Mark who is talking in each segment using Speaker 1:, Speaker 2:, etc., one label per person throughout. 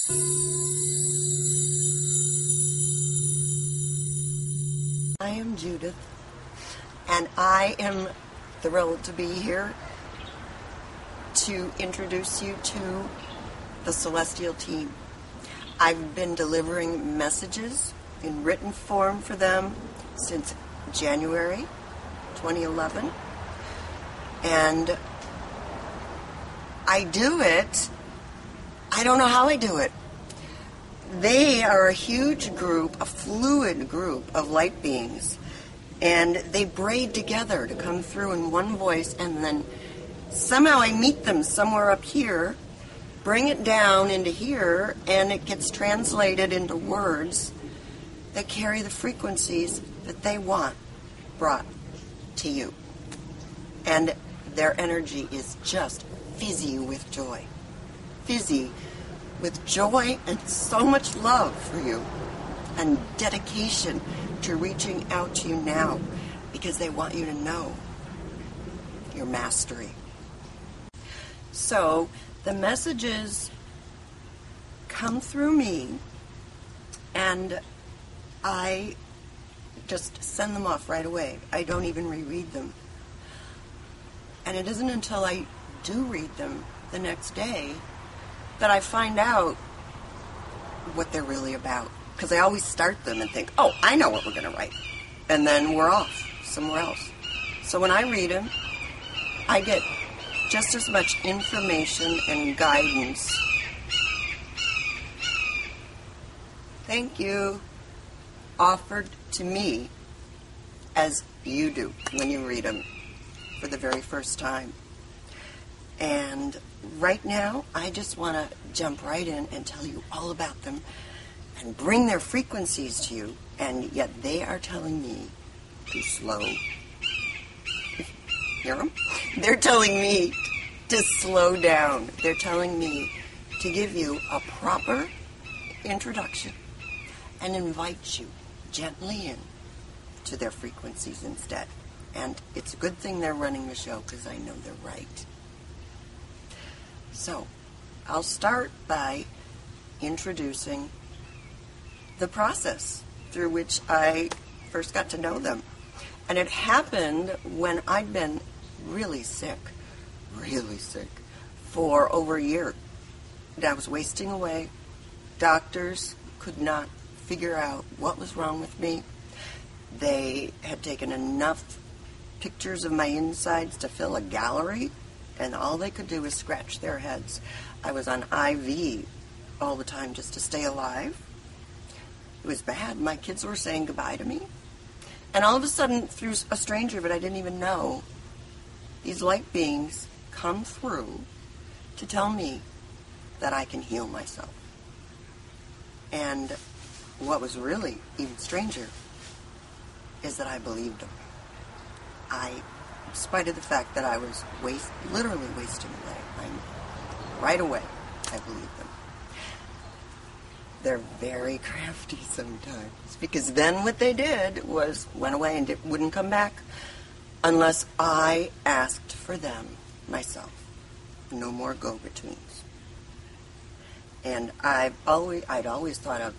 Speaker 1: I am Judith, and I am thrilled to be here to introduce you to the Celestial Team. I've been delivering messages in written form for them since January 2011, and I do it, I don't know how I do it. They are a huge group, a fluid group of light beings, and they braid together to come through in one voice, and then somehow I meet them somewhere up here, bring it down into here, and it gets translated into words that carry the frequencies that they want brought to you. And their energy is just fizzy with joy. Fizzy with joy and so much love for you and dedication to reaching out to you now because they want you to know your mastery. So the messages come through me and I just send them off right away. I don't even reread them. And it isn't until I do read them the next day that I find out what they're really about. Because I always start them and think, oh, I know what we're going to write. And then we're off somewhere else. So when I read them, I get just as much information and guidance. Thank you. Offered to me as you do when you read them for the very first time. And right now, I just want to jump right in and tell you all about them and bring their frequencies to you, and yet they are telling me to slow. Hear them? They're telling me to slow down. They're telling me to give you a proper introduction and invite you gently in to their frequencies instead. And it's a good thing they're running the show because I know they're right. So, I'll start by introducing the process through which I first got to know them. And it happened when I'd been really sick, for over a year. And I was wasting away. Doctors could not figure out what was wrong with me. They had taken enough pictures of my insides to fill a gallery, and all they could do was scratch their heads. I was on IV all the time just to stay alive. It was bad. My kids were saying goodbye to me. And all of a sudden, through a stranger that I didn't even know, these light beings come through to tell me that I can heal myself. And what was really even stranger is that I believed them. In spite of the fact that I was literally wasting away, right away, I believed them. They're very crafty sometimes, because then what they did was went away and wouldn't come back unless I asked for them myself. No more go-betweens. And I'd always thought of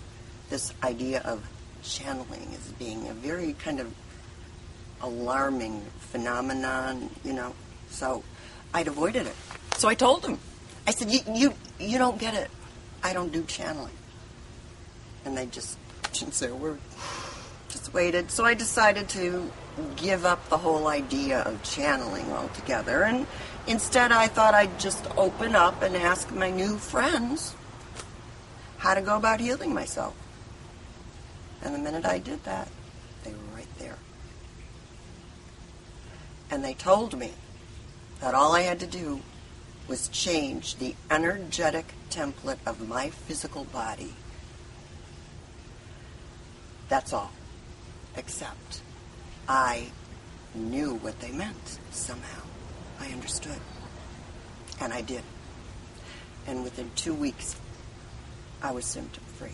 Speaker 1: this idea of channeling as being a very kind of alarming phenomenon, so I'd avoided it. So I told him, I said, you don't get it. I don't do channeling. And they just didn't say a word. Just waited. So I decided to give up the whole idea of channeling altogether. And instead I thought I'd just open up and ask my new friends how to go about healing myself. And the minute I did that, they were right there. And they told me that all I had to do was change the energetic template of my physical body. That's all. Except I knew what they meant somehow. I understood. And I did. And within 2 weeks, I was symptom-free.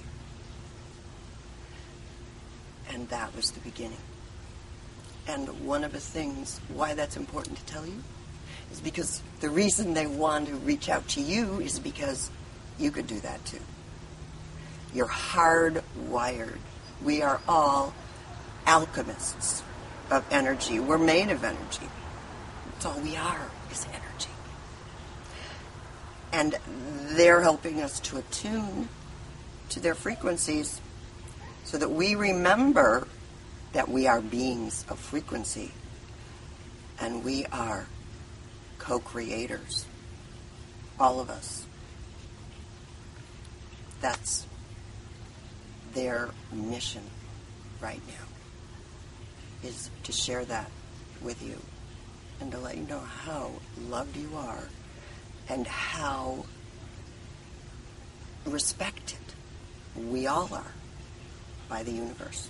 Speaker 1: And that was the beginning. And one of the things why that's important to tell you is because the reason they want to reach out to you is because you could do that too. You're hardwired. We are all alchemists of energy. We're made of energy. That's all we are, is energy. And they're helping us to attune to their frequencies so that we remember that we are beings of frequency and we are co-creators. All of us. That's their mission right now, is to share that with you and to let you know how loved you are and how respected we all are by the universe.